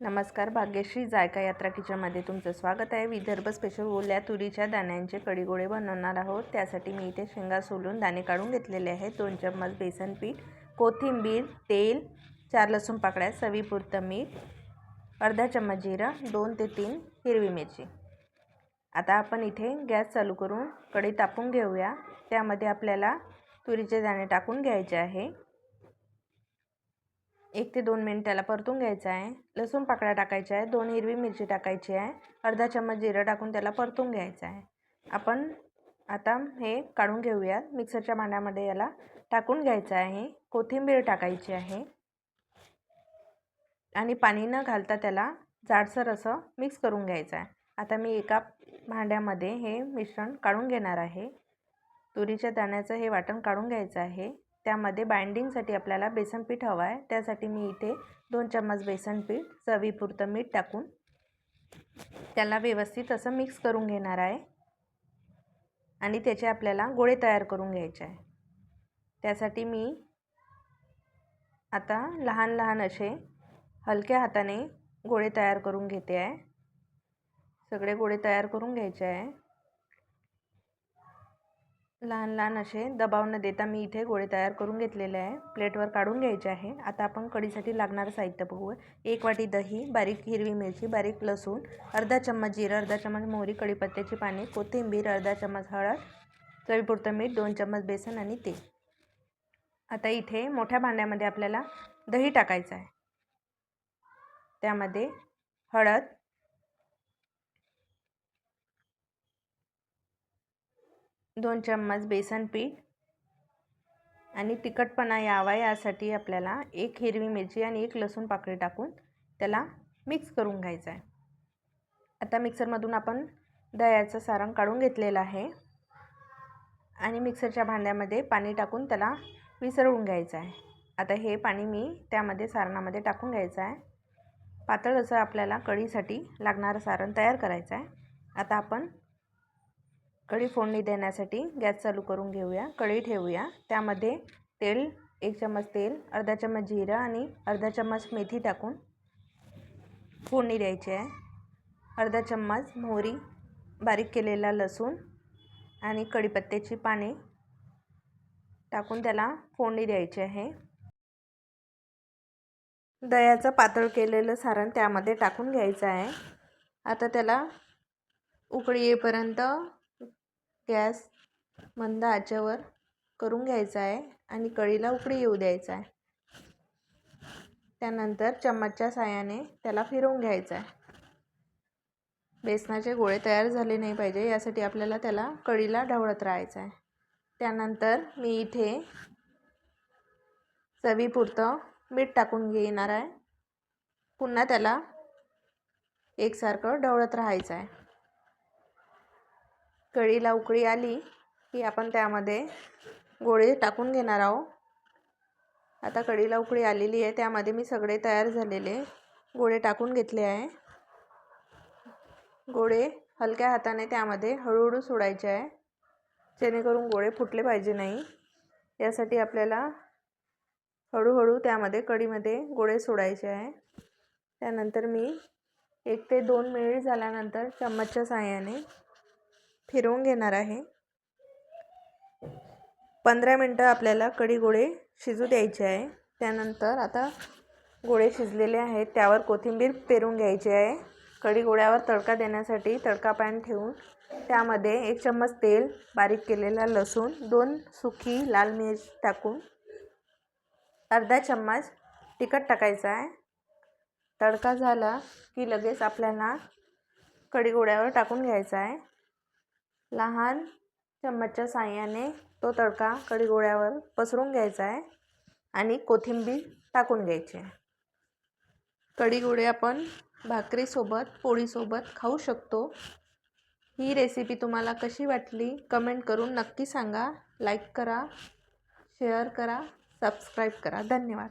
नमस्कार, भाग्यश्री जायका यात्रा किचनमध्ये तुमचं स्वागत आहे। विदर्भ स्पेशल ओल्या तुरीच्या दाण्यांचे कढीगोळे बनवणार आहोत। त्यासाठी मी इथे शेंगा सोलून दाणे काढून घेतलेले आहेत। 2 चम्मच बेसन पीठ, कोथिंबीर, तेल, 4 लसूण पाकळ्या, चवीपुरतं मीठ, अर्धा चम्मच जिरं, 2 ते 3 हिरवी मिरची। आता आपण इथे गॅस चालू करून कढई तापवून घेऊया। त्यामध्ये आपल्याला तुरीचे दाणे टाकून घ्यायचे आहे। 1 ते 2 मिनिट त्याला परतून घ्यायचं आहे। लसूण पाकळ्या टाकायच्या आहे, 2 हिरवी मिरची टाकायची आहे, अर्धा चम्मच जिरं टाकून त्याला परतून घ्यायचं आहे। आपण आता हे काढून घेऊया। मिक्सरच्या भांड्यामध्ये याला टाकून घ्यायचं आहे। कोथिंबीर टाकायची आहे आणि पाणी न घालता त्याला जाडसर असं मिक्स करून घ्यायचं आहे। आता मी एका भांड्यामध्ये हे मिश्रण काढून घेणार आहे। तुरीच्या दाण्याचं हे वाटण काढून घ्यायचं आहे। त्यामध्ये बाइंडिंगसाठी आपल्याला बेसन पीठ हवं आहे। त्यासाठी मी इथे 2 चम्मच बेसन पीठ, चवीपुरतं मीठ टाकून त्याला व्यवस्थित असं मिक्स करून घेणार आहे आणि त्याचे आपल्याला गोळे तयार करून घ्यायचे आहे। त्यासाठी मी आता लहान लहान असे हलक्या हाताने गोळे तयार करून घेते आहे। सगळे गोळे तयार करून घ्यायचे आहे। लहान लहान असे दबाव न देता मी इथे गोळे तयार करून घेतलेले आहे। प्लेटवर काढून घ्यायचे आहे। आता आपण कढीसाठी लागणारं साहित्य बघूया। 1 वाटी दही, बारीक हिरवी मिरची, बारीक लसूण, अर्धा चम्मच जिरं, अर्धा चम्मच मोहरी, कढीपत्त्याची पाने, कोथिंबीर, अर्धा चम्मच हळद, चवीपुरतं मीठ, 2 चम्मच बेसन आणि तेल। आता इथे मोठ्या भांड्यामध्ये आपल्याला दही टाकायचं आहे। त्यामध्ये हळद, 2 चम्मच बेसन पीठ आणि तिखटपणा यावा यासाठी आपल्याला 1 हिरवी मिरची आणि 1 लसूण पाकळी टाकून त्याला मिक्स करून घ्यायचं आहे। आता मिक्सरमधून आपण दह्याचं सारण काढून घेतलेलं आहे आणि मिक्सरच्या भांड्यामध्ये पाणी टाकून त्याला विसळून घ्यायचं आहे। आता हे पाणी मी त्यामध्ये सारणामध्ये टाकून घ्यायचं आहे। पातळ असं आपल्याला कढीसाठी लागणारं सारण तयार करायचं आहे। आता आपण कढी फोडणी देण्यासाठी गॅस चालू करून घेऊया। कढई ठेवूया। त्यामध्ये तेल, 1 चम्मच तेल, अर्धा चम्मच जिरं आणि अर्धा चम्मच मेथी टाकून फोडणी द्यायची आहे। अर्धा चम्मच मोहरी, बारीक केलेला लसूण आणि कढीपत्त्याची पाने टाकून त्याला फोडणी द्यायची आहे। दह्याचं पातळ केलेलं सारण त्यामध्ये टाकून घ्यायचं आहे। आता त्याला उकळी येईपर्यंत गॅस मंद आचेवर करून घ्यायचा आहे आणि कढीला उकळी येऊ द्यायचा आहे। त्यानंतर चम्मचच्या साहाय्याने त्याला फिरवून घ्यायचं आहे। बेसनाचे गोळे तयार झाले नाही पाहिजे यासाठी आपल्याला त्याला कढीला ढवळत राहायचं आहे। त्यानंतर मी इथे चवीपुरतं मीठ टाकून घेणार आहे। पुन्हा त्याला एकसारखं ढवळत राहायचं आहे। कढीला उकळी आली की आपण त्यामध्ये गोळे टाकून घेणार आहोत। आता कढीला उकळी आलेली आहे। त्यामध्ये मी सगळे तयार झालेले गोळे टाकून घेतले आहे। गोळे हलक्या हाताने त्यामध्ये हळूहळू सोडायचे आहे, जेणेकरून गोळे फुटले पाहिजे नाही। यासाठी आपल्याला हळूहळू त्यामध्ये कढीमध्ये गोळे सोडायचे आहे। त्यानंतर मी 1 ते 2 मिनिट झाल्यानंतर चम्मचच्या साहाय्याने फिरवून घेणार आहे। 15 मिनिटं आपल्याला कढी गोळे शिजू द्यायचे आहे। त्यानंतर आता गोळे शिजलेले आहेत, त्यावर कोथिंबीर पेरून घ्यायची आहे। कढी गोळ्यावर तडका देण्यासाठी तडका पॅन ठेवून त्यामध्ये 1 चम्मच तेल, बारीक केलेला लसूण, 2 सुकी लाल मिरची टाकून अर्धा चम्मच तिखट टाकायचं आहे। तडका झाला की लगेच आपल्याला कढी गोळ्यावर टाकून घ्यायचा आहे। लहान चम्मचच्या साहाय्याने तो तडका कढी गोळ्यावर पसरून घ्यायचा आहे आणि कोथिंबीर टाकून घ्यायची आहे। कढी गोळे आपण भाकरीसोबत, पोळीसोबत खाऊ शकतो। ही रेसिपी तुम्हाला कशी वाटली कमेंट करून नक्की सांगा। लाईक करा, शेअर करा, सबस्क्राईब करा। धन्यवाद।